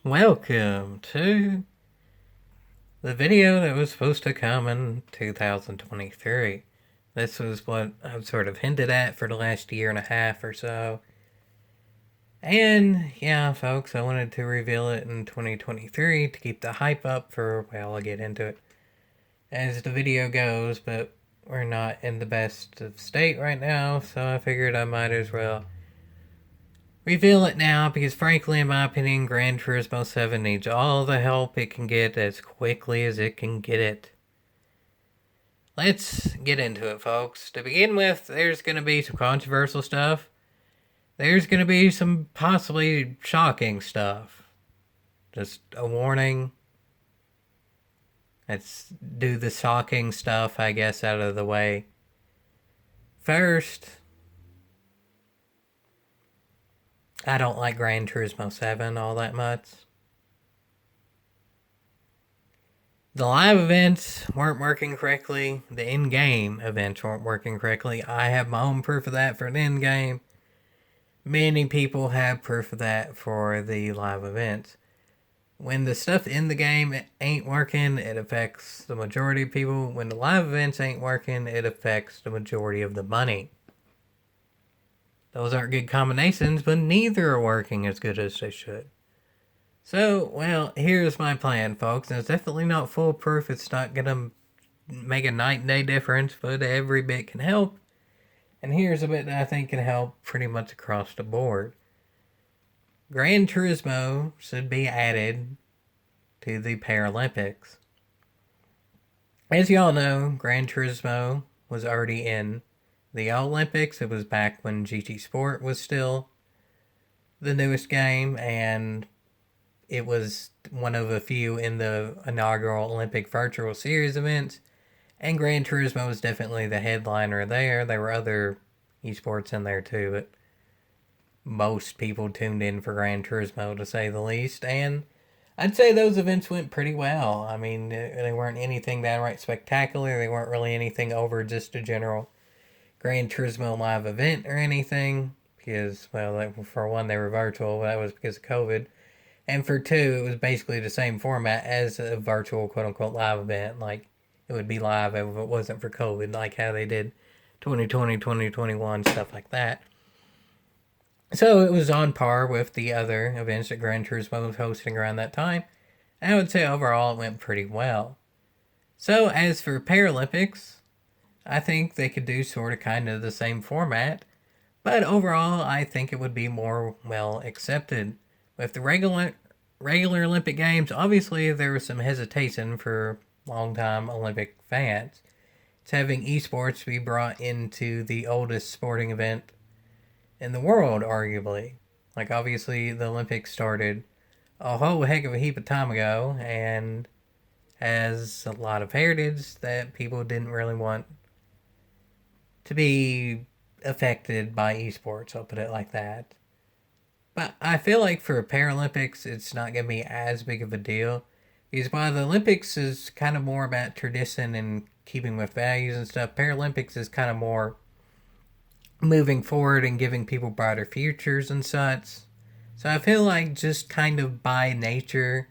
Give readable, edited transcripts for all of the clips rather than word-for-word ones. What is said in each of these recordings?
Welcome to the video that was supposed to come in 2023. This was what I've sort of hinted at for the last year and a half or so. And yeah, folks, I wanted to reveal it in 2023 to keep the hype up for, well, I'll get into it as the video goes, but we're not in the best of state right now, so I figured I might as well reveal it now because, frankly, in my opinion, Gran Turismo 7 needs all the help it can get as quickly as it can get it. Let's get into it, folks. To begin with, there's going to be some controversial stuff. There's going to be some possibly shocking stuff. Just a warning. Let's do the shocking stuff, I guess, out of the way. First, I don't like Gran Turismo 7 all that much. The live events weren't working correctly. The in-game events weren't working correctly. I have my own proof of that for the in-game. Many people have proof of that for the live events. When the stuff in the game ain't working, it affects the majority of people. When the live events ain't working, it affects the majority of the money. Those aren't good combinations, but neither are working as good as they should. So, well, here's my plan, folks. And it's definitely not foolproof. It's not going to make a night and day difference, but every bit can help. And here's a bit that I think can help pretty much across the board. Gran Turismo should be added to the Paralympics. As y'all know, Gran Turismo was already in the Olympics. It was back when GT Sport was still the newest game, and it was one of a few in the inaugural Olympic Virtual Series events, and Gran Turismo was definitely the headliner there. There were other esports in there too, but most people tuned in for Gran Turismo, to say the least, and I'd say those events went pretty well. I mean, they weren't anything downright spectacular. They weren't really anything over just a general Gran Turismo live event or anything, because, well, for one, they were virtual. That was because of COVID. And for two, it was basically the same format as a virtual quote-unquote live event. Like, it would be live if it wasn't for COVID, like how they did 2020, 2021, stuff like that. So it was on par with the other events that Gran Turismo was hosting around that time. And I would say overall it went pretty well. So as for Paralympics, I think they could do sort of kind of the same format. But overall, I think it would be more well accepted. With the regular Olympic Games, obviously there was some hesitation for long-time Olympic fans. It's having esports be brought into the oldest sporting event in the world, arguably. Like, obviously, the Olympics started a whole heck of a heap of time ago and has a lot of heritage that people didn't really want to be affected by esports, I'll put it like that. But I feel like for Paralympics, it's not going to be as big of a deal. Because while the Olympics is kind of more about tradition and keeping with values and stuff, Paralympics is kind of more moving forward and giving people brighter futures and such. So I feel like just kind of by nature,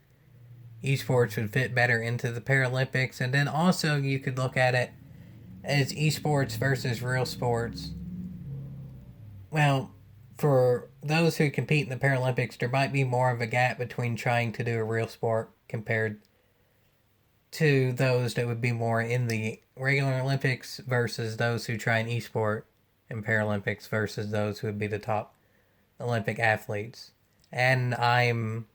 esports would fit better into the Paralympics. And then also you could look at it as esports versus real sports. Well, for those who compete in the Paralympics, there might be more of a gap between trying to do a real sport compared to those that would be more in the regular Olympics versus those who try an esport in Paralympics versus those who would be the top Olympic athletes. And I'm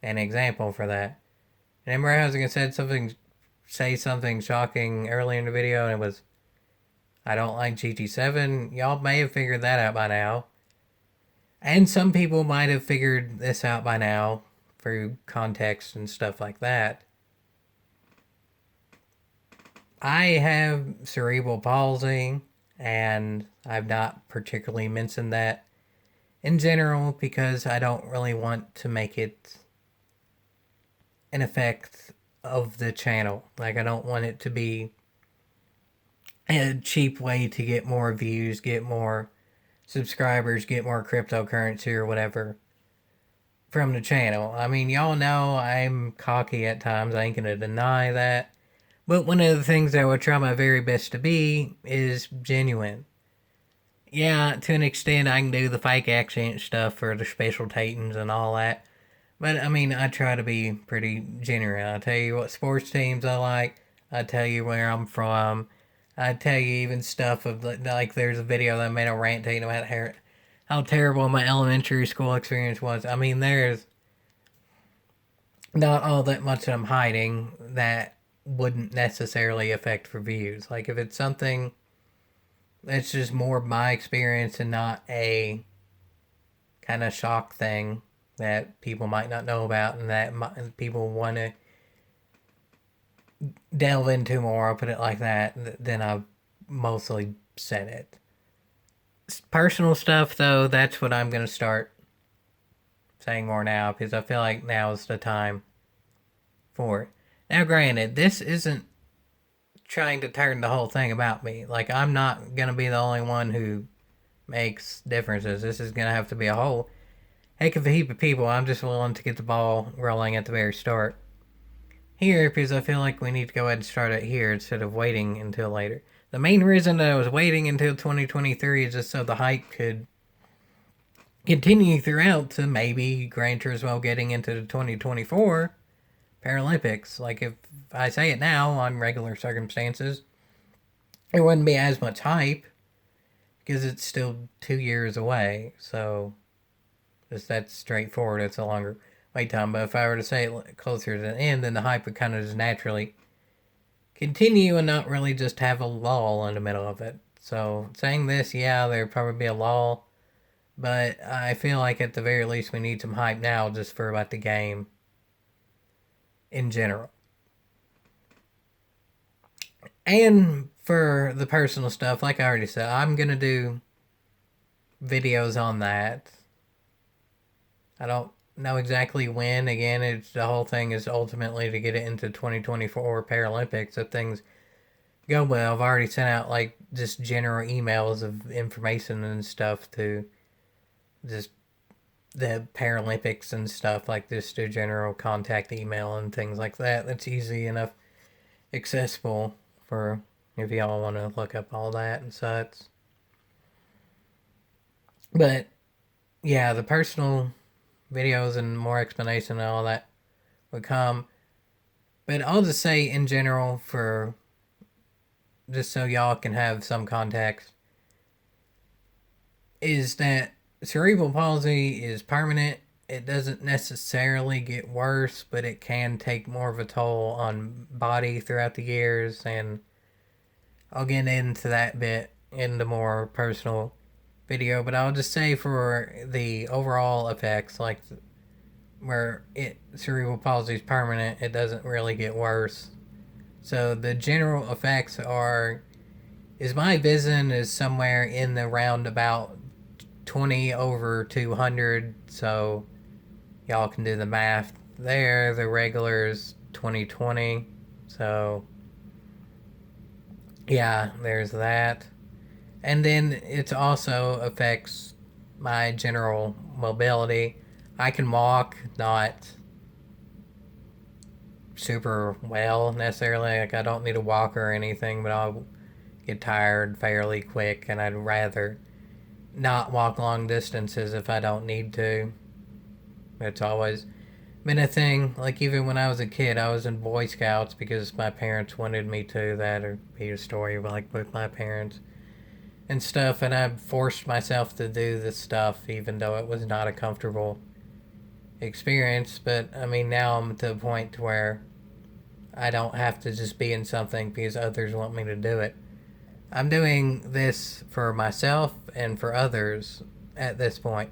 an example for that. Remember I was going to say something shocking earlier in the video, and it was, I don't like GT7. Y'all may have figured that out by now. And some people might have figured this out by now through context and stuff like that. I have cerebral palsy, and I've not particularly mentioned that in general because I don't really want to make it an effect of the channel. Like, I don't want it to be a cheap way to get more views, get more subscribers, get more cryptocurrency or whatever from the channel. I mean, y'all know I'm cocky at times. I ain't gonna deny that. But one of the things I would try my very best to be is genuine. Yeah, to an extent, I can do the fake accent stuff for the special Titans and all that. But I mean, I try to be pretty genuine. I tell you what sports teams I like. I tell you where I'm from. I tell you even stuff of like there's a video that I made a rant taking about how terrible my elementary school experience was. I mean, there's not all that much that I'm hiding that wouldn't necessarily affect reviews. Like if it's something that's just more of my experience and not a kind of shock thing that people might not know about and that people want to delve into more, I'll put it like that, then I've mostly said it. Personal stuff, though, that's what I'm going to start saying more now because I feel like now is the time for it. Now, granted, this isn't trying to turn the whole thing about me. Like, I'm not going to be the only one who makes differences. This is going to have to be a whole heck of a heap of people. I'm just willing to get the ball rolling at the very start here because I feel like we need to go ahead and start it here instead of waiting until later. The main reason that I was waiting until 2023 is just so the hype could continue throughout to maybe Gran Turismo getting into the 2024 Paralympics. Like if I say it now on regular circumstances, it wouldn't be as much hype because it's still 2 years away. So just that's straightforward. It's a longer wait time. But if I were to say it closer to the end, then the hype would kind of just naturally continue and not really just have a lull in the middle of it. So saying this, yeah, there'd probably be a lull, but I feel like at the very least we need some hype now just for about the game in general. And for the personal stuff, like I already said, I'm going to do videos on that. I don't know exactly when. Again, the whole thing is ultimately to get it into 2024 Paralympics if things go well. I've already sent out like just general emails of information and stuff to just the Paralympics and stuff, like just a general contact email and things like that. That's easy enough accessible for if y'all want to look up all that and such. But yeah, the personal videos and more explanation and all that would come. But I'll just say in general, for just so y'all can have some context, is that cerebral palsy is permanent. It doesn't necessarily get worse, but it can take more of a toll on body throughout the years, and I'll get into that bit in the more personal video. But I'll just say for the overall effects, like where cerebral palsy is permanent, it doesn't really get worse. So the general effects is my vision is somewhere in the round about 20/200. So y'all can do the math there. The regular is 20/20. So yeah, there's that. And then it also affects my general mobility. I can walk, not super well necessarily. Like I don't need a walker or anything, but I'll get tired fairly quick, and I'd rather not walk long distances if I don't need to. It's always been a thing. Like even when I was a kid, I was in Boy Scouts because my parents wanted me to. That or be a story like with my parents and stuff, and I forced myself to do this stuff even though it was not a comfortable experience. But I mean, now I'm to the point where I don't have to just be in something because others want me to do it. I'm doing this for myself and for others at this point.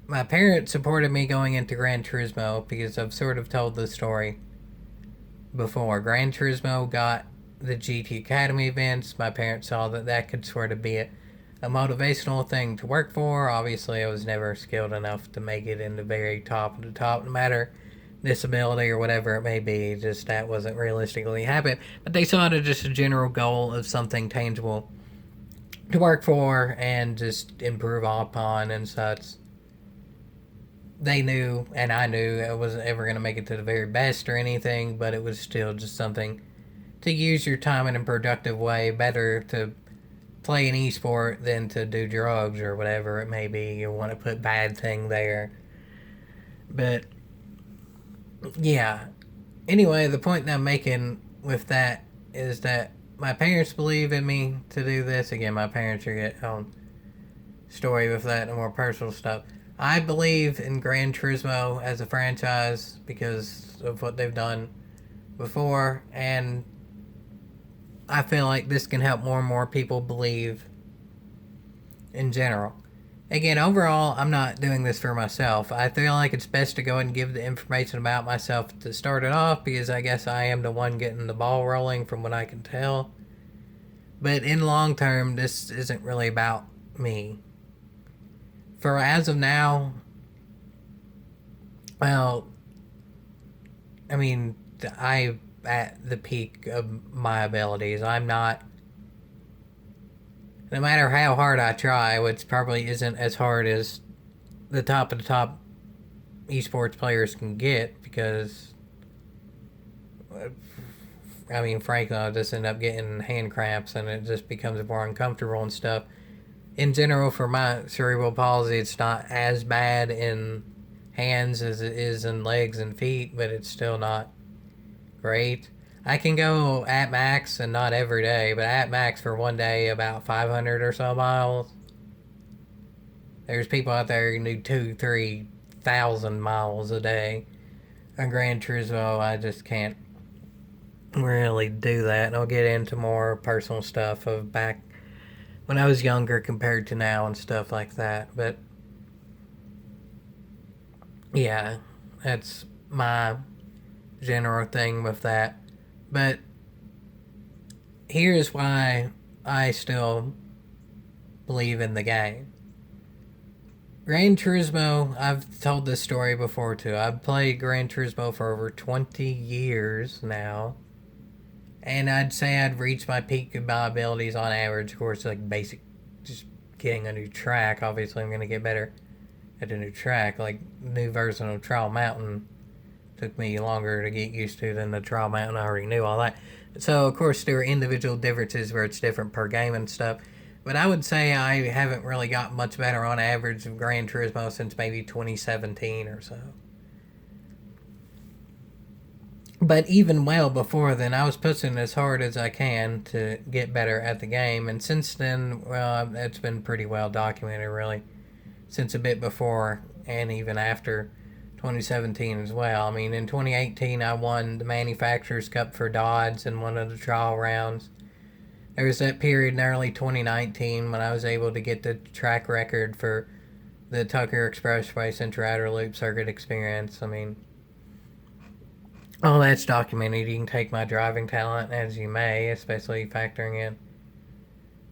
My parents supported me going into Gran Turismo because I've sort of told this story before. Gran Turismo got the GT Academy events. My parents saw that could sort of be a motivational thing to work for. Obviously, I was never skilled enough to make it in the very top of the top, no matter disability or whatever it may be. Just that wasn't realistically happen. But they saw it as just a general goal of something tangible to work for and just improve upon and such. they knew and I knew I wasn't ever going to make it to the very best or anything, but it was still just something to use your time in a productive way. Better to play an esport than to do drugs or whatever it may be. You want to put bad thing there. But yeah. Anyway, the point that I'm making with that is that my parents believe in me to do this. Again, my parents are getting on story with that and more personal stuff. I believe in Gran Turismo as a franchise because of what they've done before, and I feel like this can help more and more people believe in general. Again, overall, I'm not doing this for myself. I feel like it's best to go and give the information about myself to start it off because I guess I am the one getting the ball rolling from what I can tell. But in long term, this isn't really about me. For as of now, well, I mean, I at the peak of my abilities. I'm not. No matter how hard I try, which probably isn't as hard as the top of the top esports players can get, because I mean, frankly, I'll just end up getting hand cramps and it just becomes more uncomfortable and stuff. In general, for my cerebral palsy, it's not as bad in hands as it is in legs and feet, but it's still not great. I can go at max, and not every day, but at max for one day about 500 or so miles. There's people out there who can do 2, 3 thousand miles a day. On Gran Turismo, I just can't really do that. And I'll get into more personal stuff of back when I was younger compared to now and stuff like that. But yeah, that's my general thing with that. But here's why I still believe in the game. Gran Turismo, I've told this story before too. I've played Gran Turismo for over 20 years now. And I'd say I'd reached my peak of my abilities on average. Of course, like basic, just getting a new track. Obviously, I'm going to get better at a new track. Like, new version of Trial Mountain took me longer to get used to than the Trial Mountain. I already knew all that. So, of course, there are individual differences where it's different per game and stuff. But I would say I haven't really got much better on average of Gran Turismo since maybe 2017 or so. But even well before then, I was pushing as hard as I can to get better at the game. And since then, well, it's been pretty well documented, really, since a bit before and even after 2017 as well. I mean, in 2018, I won the Manufacturers Cup for Dodge in one of the trial rounds. There was that period in early 2019 when I was able to get the track record for the Tucker Expressway Central Outer Loop Circuit Experience. I mean, all that's documented. You can take my driving talent as you may, especially factoring in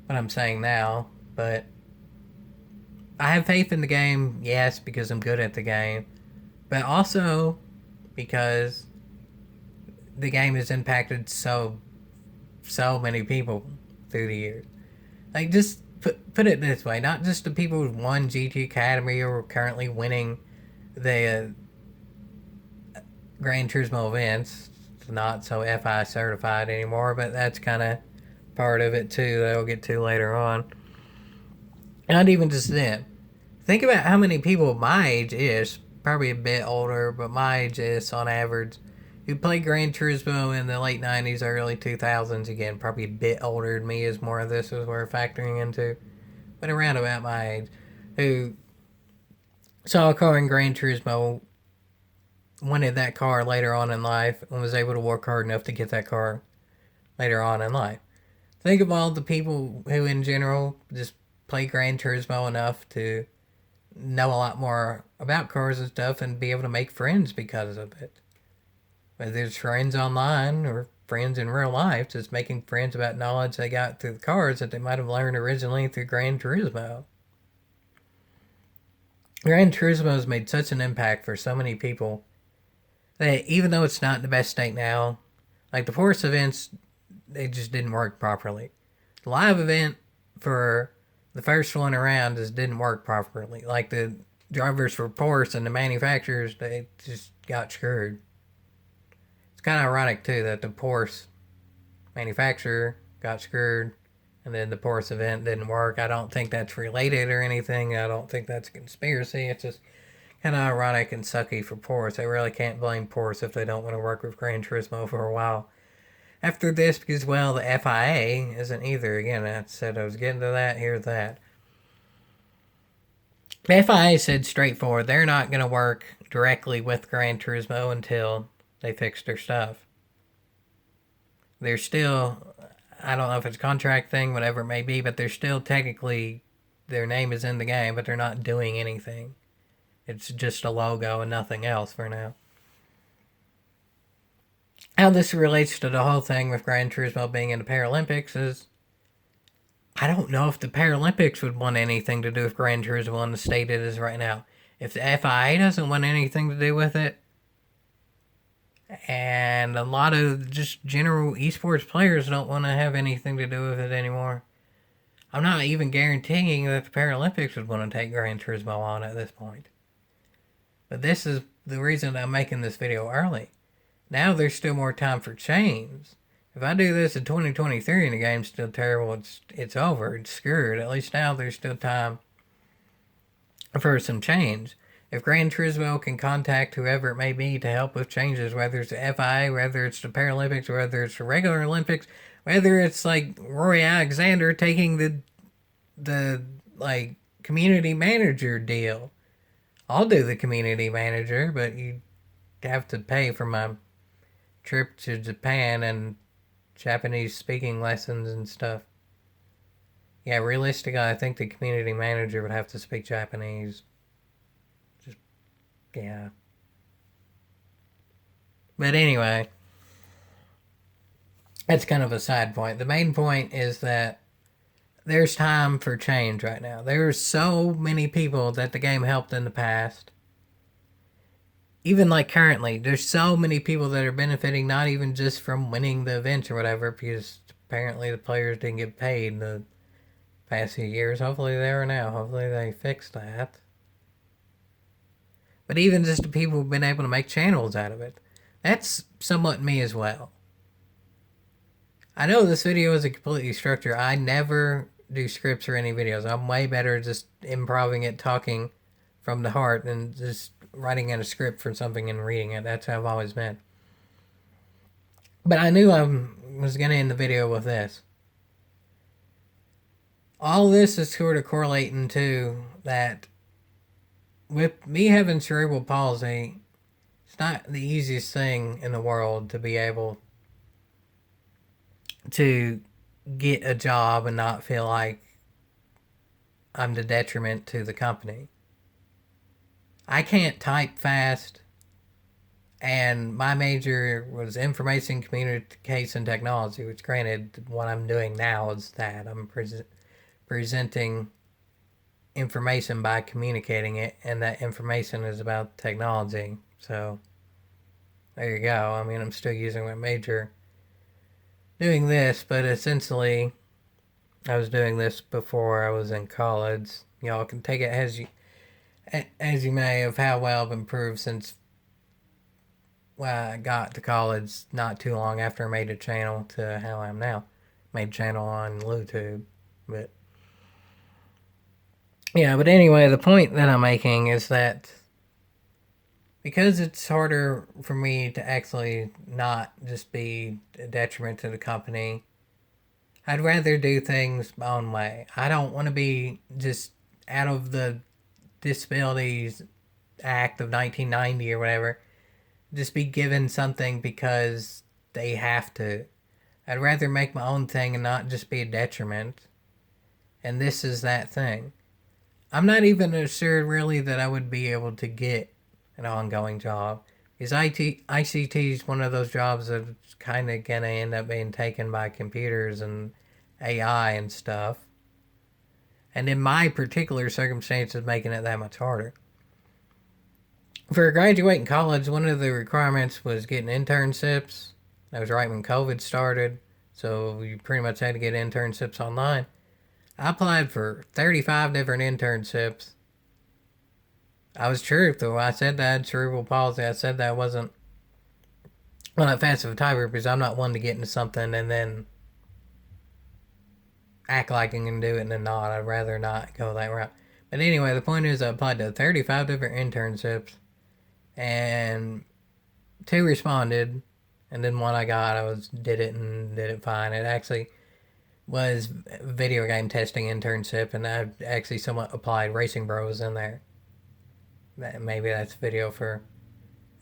what I'm saying now. But I have faith in the game, yes, because I'm good at the game, but also because the game has impacted so many people through the years. Like, just put it this way, not just the people who won GT Academy or are currently winning the Gran Turismo events. It's not so FI certified anymore, but that's kind of part of it too that I'll get to later on. Not even just them. Think about how many people my age is, probably a bit older, but my age is on average, who played Gran Turismo in the late 90s, early 2000s. Again, probably a bit older than me, as more of this is we're factoring into, but around about my age, who saw a car in Gran Turismo, wanted that car later on in life, and was able to work hard enough to get that car later on in life. Think of all the people who, in general, just play Gran Turismo enough to know a lot more about cars and stuff and be able to make friends because of it. Whether it's friends online or friends in real life, just making friends about knowledge they got through the cars that they might have learned originally through Gran Turismo. Gran Turismo has made such an impact for so many people that even though it's not in the best state now, like the force events, they just didn't work properly. The live event for the first one around just didn't work properly. Like the drivers for Porsche and the manufacturers, they just got screwed. It's kind of ironic too that the Porsche manufacturer got screwed and then the Porsche event didn't work. I don't think that's related or anything. I don't think that's a conspiracy. It's just kind of ironic and sucky for Porsche. They really can't blame Porsche if they don't want to work with Gran Turismo for a while after this because, well, the FIA isn't either. Again, I said I was getting to that. Here's that. The FIA said straightforward they're not going to work directly with Gran Turismo until they fix their stuff. They're still, I don't know if it's a contract thing, whatever it may be, but they're still technically, their name is in the game, but they're not doing anything. It's just a logo and nothing else for now. How this relates to the whole thing with Gran Turismo being in the Paralympics is, I don't know if the Paralympics would want anything to do with Gran Turismo in the state it is right now. If the FIA doesn't want anything to do with it, and a lot of just general esports players don't want to have anything to do with it anymore, I'm not even guaranteeing that the Paralympics would want to take Gran Turismo on at this point. But this is the reason I'm making this video early. Now there's still more time for change. If I do this in 2023 and the game's still terrible, it's over. It's screwed. At least now there's still time for some change. If Gran Turismo can contact whoever it may be to help with changes, whether it's the FIA, whether it's the Paralympics, whether it's the regular Olympics, whether it's like Roy Alexander taking the like community manager deal, I'll do the community manager, but you have to pay for my trip to Japan and Japanese speaking lessons and stuff. Yeah, realistically, I think the community manager would have to speak Japanese. Just, yeah. But anyway, that's kind of a side point. The main point is that there's time for change right now. There's so many people that the game helped in the past. Even like currently, there's so many people that are benefiting not even just from winning the events or whatever, because apparently the players didn't get paid in the past few years. Hopefully they are now. Hopefully they fix that. But even just the people who've been able to make channels out of it, that's somewhat me as well. I know this video is a completely structured. I never do scripts or any videos. I'm way better just improving it, talking from the heart, than just writing in a script for something and reading it. That's how I've always been. But I knew I was going to end the video with this. All this is sort of correlating to that with me having cerebral palsy, it's not the easiest thing in the world to be able to get a job and not feel like I'm the detriment to the company. I can't type fast, and my major was information communication technology, which granted, what I'm doing now is that I'm presenting information by communicating it, and that information is about technology. So there you go. I mean, I'm still using my major doing this, but essentially I was doing this before I was in college. Y'all can take it as you may of how well I've improved since I got to college not too long after I made a channel to how I am now. Made a channel on YouTube, but yeah, but anyway, the point that I'm making is that because it's harder for me to actually not just be a detriment to the company, I'd rather do things my own way. I don't want to be just out of the Disabilities Act of 1990 or whatever, just be given something because they have to. I'd rather make my own thing and not just be a detriment. And this is that thing. I'm not even sure really that I would be able to get an ongoing job. Because ICT is one of those jobs that's kind of going to end up being taken by computers and AI and stuff. And in my particular circumstances, making it that much harder. For graduating college, one of the requirements was getting internships. That was right when COVID started, so you pretty much had to get internships online. I applied for 35 different internships. I was truthful. I said that I had cerebral palsy. I said that I wasn't on a offensive typer because I'm not one to get into something and then act like I can do it and then not. I'd rather not go that route. But anyway, the point is I applied to 35 different internships and 2 responded, and then one I got, did it fine. It actually was video game testing internship, and I actually somewhat applied Racing Bros in there. Maybe that's video for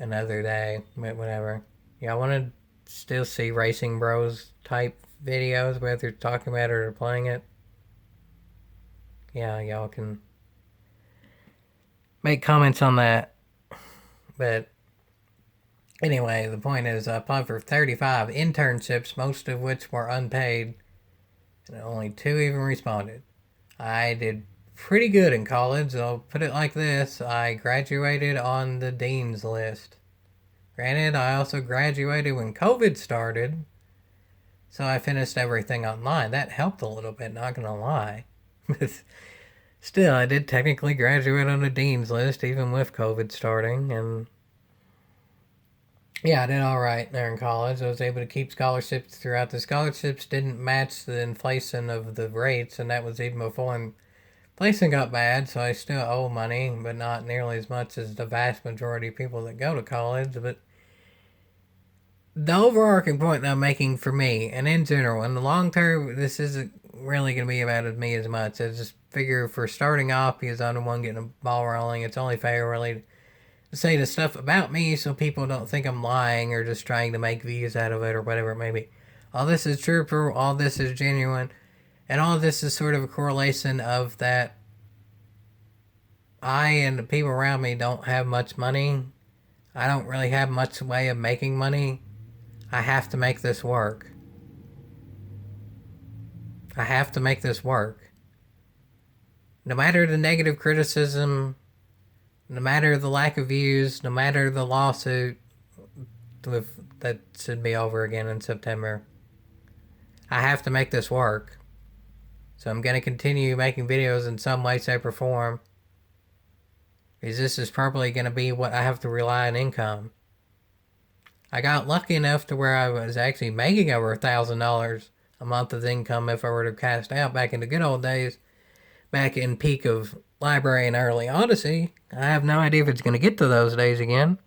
another day, but whatever. Yeah, I want to still see Racing Bros type videos, whether they're talking about it or playing it. Yeah, y'all can make comments on that. But anyway, the point is I applied for 35 internships, most of which were unpaid, and only 2 even responded. I did pretty good in college. I'll put it like this: I graduated on the dean's list. Granted, I also graduated when COVID started, so I finished everything online. That helped a little bit, not gonna lie. But still, I did technically graduate on the dean's list, even with COVID starting, and yeah, I did all right there in college. I was able to keep scholarships throughout. The scholarships didn't match the inflation of the rates, and that was even before inflation got bad, so I still owe money, but not nearly as much as the vast majority of people that go to college. But the overarching point that I'm making for me, and in general, in the long term, this isn't really going to be about me as much. I just figure for starting off, because I'm the one getting the ball rolling, it's only fair really to say the stuff about me so people don't think I'm lying or just trying to make views out of it or whatever it may be. All this is true, all this is genuine, and all this is sort of a correlation of that I and the people around me don't have much money. I don't really have much way of making money. I have to make this work. I have to make this work. No matter the negative criticism, no matter the lack of views, no matter the lawsuit that should be over again in September, I have to make this work. So I'm going to continue making videos in some way, shape, or form. Because this is probably going to be what I have to rely on income. I got lucky enough to where I was actually making over $1,000 a month of income if I were to cast out back in the good old days, back in peak of library and early Odyssey. I have no idea if it's going to get to those days again.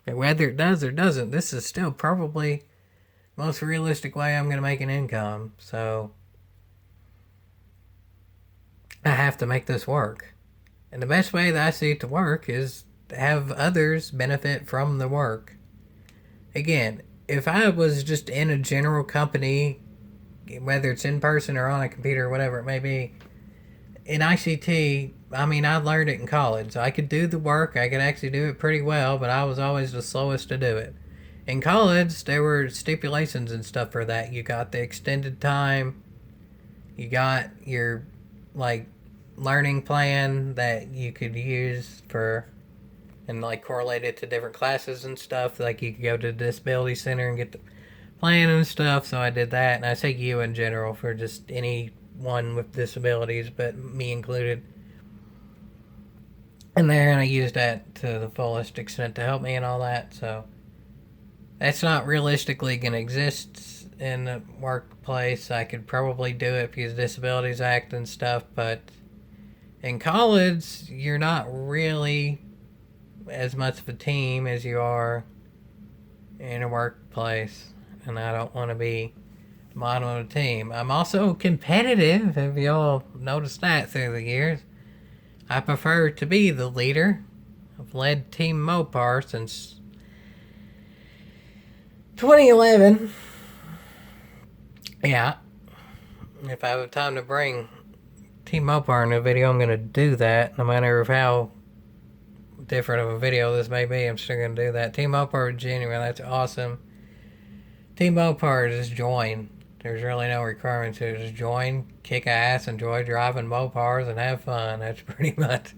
But whether it does or doesn't, this is still probably the most realistic way I'm going to make an income. So I have to make this work. And the best way that I see it to work is to have others benefit from the work. Again, if I was just in a general company, whether it's in person or on a computer or whatever it may be, in ICT, I mean, I learned it in college. I could do the work. I could actually do it pretty well, but I was always the slowest to do it. In college, there were stipulations and stuff for that. You got the extended time. You got your, like, learning plan that you could use for and like correlate it to different classes and stuff. Like you could go to the disability center and get the plan and stuff. So I did that, and I say you in general for just anyone with disabilities, but me included. And there, and I used that to the fullest extent to help me and all that. So that's not realistically going to exist in the workplace. I could probably do it because Disabilities Act and stuff, but in college, you're not really as much of a team as you are in a workplace, and I don't want to be the model of a team. I'm also competitive, if y'all noticed that through the years. I prefer to be the leader. I've led Team Mopar since 2011. Yeah. If I have time to bring Team Mopar in a video, I'm going to do that, no matter how different of a video this may be. I'm still going to do that. Team Mopar genuine, that's awesome. Team Mopar, just join. There's really no requirement to just join, kick ass, enjoy driving Mopars, and have fun. That's pretty much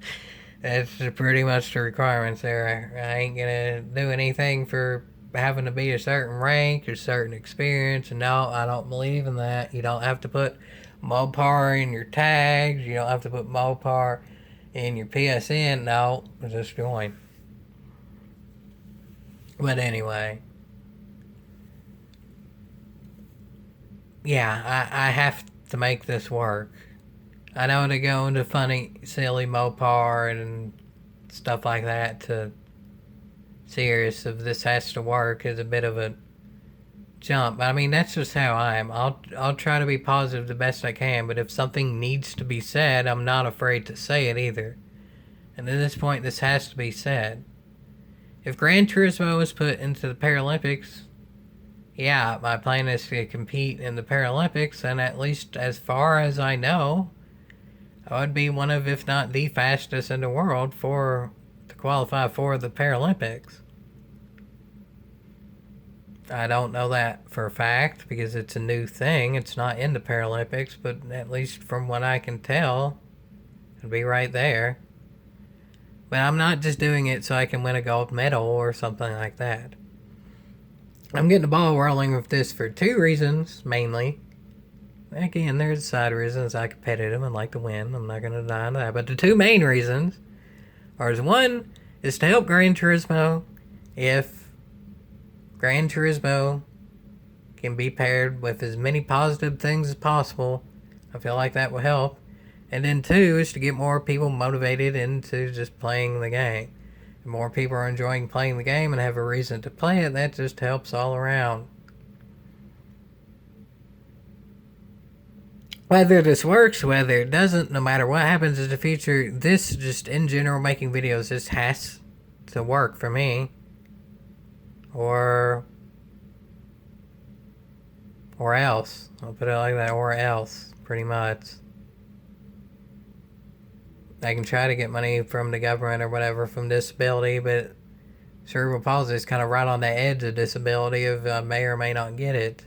the requirements there. I ain't gonna do anything for having to be a certain rank or certain experience. No, I don't believe in that. You don't have to put Mopar in your tags. You don't have to put Mopar in your PSN, no, just join. But anyway, yeah, I have to make this work. I know to go into funny, silly Mopar and stuff like that to serious if this has to work is a bit of a jump. I mean, that's just how I am. I'll try to be positive the best I can, but if something needs to be said, I'm not afraid to say it either. And at this point, this has to be said. If Gran Turismo was put into the Paralympics, yeah, my plan is to compete in the Paralympics, and at least as far as I know, I would be one of, if not the fastest in the world to qualify for the Paralympics. I don't know that for a fact because it's a new thing. It's not in the Paralympics, but at least from what I can tell, it'd be right there. But I'm not just doing it so I can win a gold medal or something like that. I'm getting the ball rolling with this for two reasons, mainly. Again, there's side reasons I'm competitive and like to win. I'm not going to deny that. But the two main reasons are one is to help Gran Turismo if Gran Turismo can be paired with as many positive things as possible. I feel like that will help. And then two is to get more people motivated into just playing the game. The more people are enjoying playing the game and have a reason to play it, that just helps all around. Whether this works, whether it doesn't, no matter what happens in the future, this just in general making videos, this has to work for me. Or else. I'll put it like that, or else, pretty much. I can try to get money from the government or whatever from disability, but cerebral palsy is kind of right on the edge of disability of may or may not get it.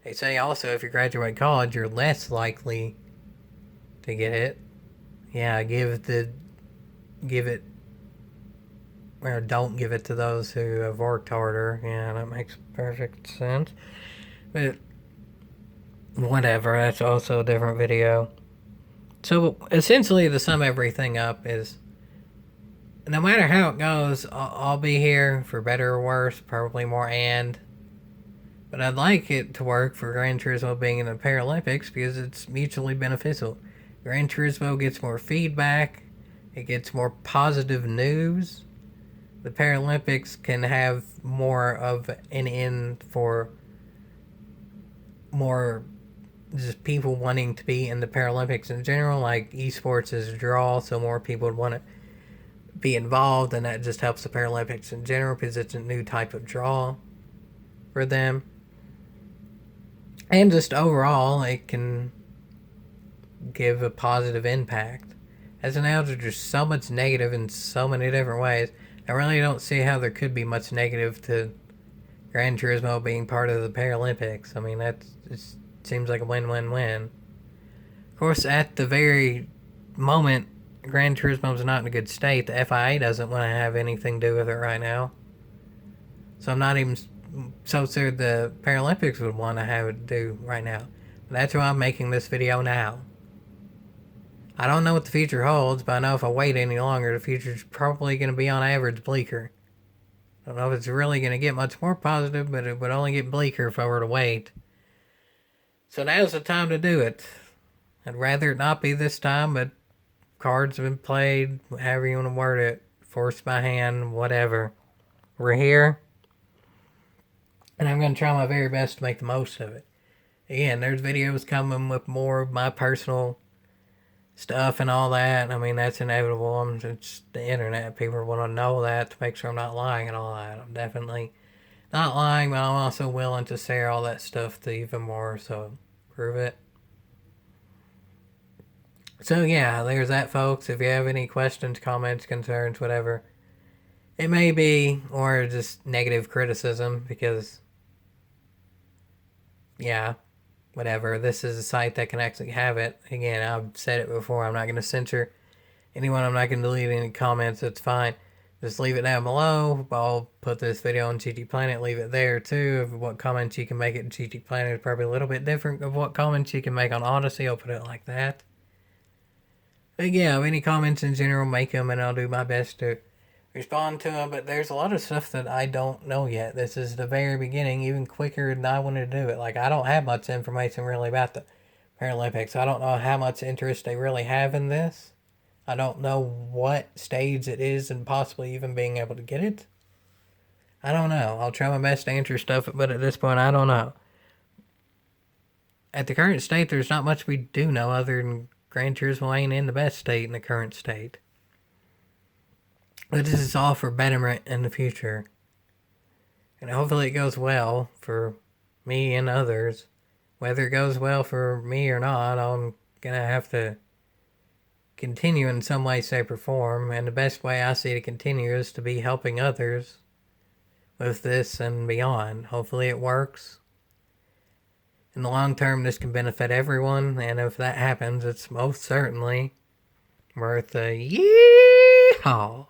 They say also if you graduate college, you're less likely to get it. Yeah, give it, or don't give it to those who have worked harder. Yeah, that makes perfect sense. But whatever, that's also a different video. So essentially, to sum everything up is, no matter how it goes, I'll be here for better or worse, probably more but I'd like it to work for Gran Turismo being in the Paralympics because it's mutually beneficial. Gran Turismo gets more feedback, it gets more positive news. The Paralympics can have more of an end for more just people wanting to be in the Paralympics in general. Like esports is a draw, so more people would want to be involved, and that just helps the Paralympics in general because it's a new type of draw for them. And just overall, it can give a positive impact. As an now, there's just so much negative in so many different ways. I really don't see how there could be much negative to Gran Turismo being part of the Paralympics. I mean, that just seems like a win-win-win. Of course, at the very moment, Gran Turismo's not in a good state. The FIA doesn't want to have anything to do with it right now. So I'm not even so sure the Paralympics would want to have it do right now. But that's why I'm making this video now. I don't know what the future holds, but I know if I wait any longer, the future's probably going to be on average bleaker. I don't know if it's really going to get much more positive, but it would only get bleaker if I were to wait. So now's the time to do it. I'd rather it not be this time, but cards have been played, however you want to word it, forced by hand, whatever. We're here, and I'm going to try my very best to make the most of it. Again, there's videos coming with more of my personal stuff and all that. I mean, that's inevitable. It's the internet. People want to know that to make sure I'm not lying and all that. I'm definitely not lying, but I'm also willing to share all that stuff to even more, so prove it. So yeah, there's that, folks. If you have any questions, comments, concerns, whatever it may be, or just negative criticism, because yeah, whatever. This is a site that can actually have it. Again, I've said it before. I'm not going to censor anyone. I'm not going to delete any comments. It's fine. Just leave it down below. I'll put this video on GT Planet. Leave it there too. Of what comments you can make at GT Planet is probably a little bit different of what comments you can make on Odyssey. I'll put it like that. But yeah, any comments in general, make them, and I'll do my best to respond to them. But there's a lot of stuff that I don't know yet. This is the very beginning, even quicker than I wanted to do it. Like, I don't have much information really about the Paralympics. I don't know how much interest they really have in this. I don't know what stage it is and possibly even being able to get it. I don't know. I'll try my best to answer stuff, but at this point, I don't know. At the current state, there's not much we do know other than Gran Turismo ain't in the best state in the current state. But this is all for betterment in the future. And hopefully it goes well for me and others. Whether it goes well for me or not, I'm gonna have to continue in some way, shape, or form. And the best way I see to continue is to be helping others with this and beyond. Hopefully it works. In the long term, this can benefit everyone, and if that happens, it's most certainly worth a yeehaw.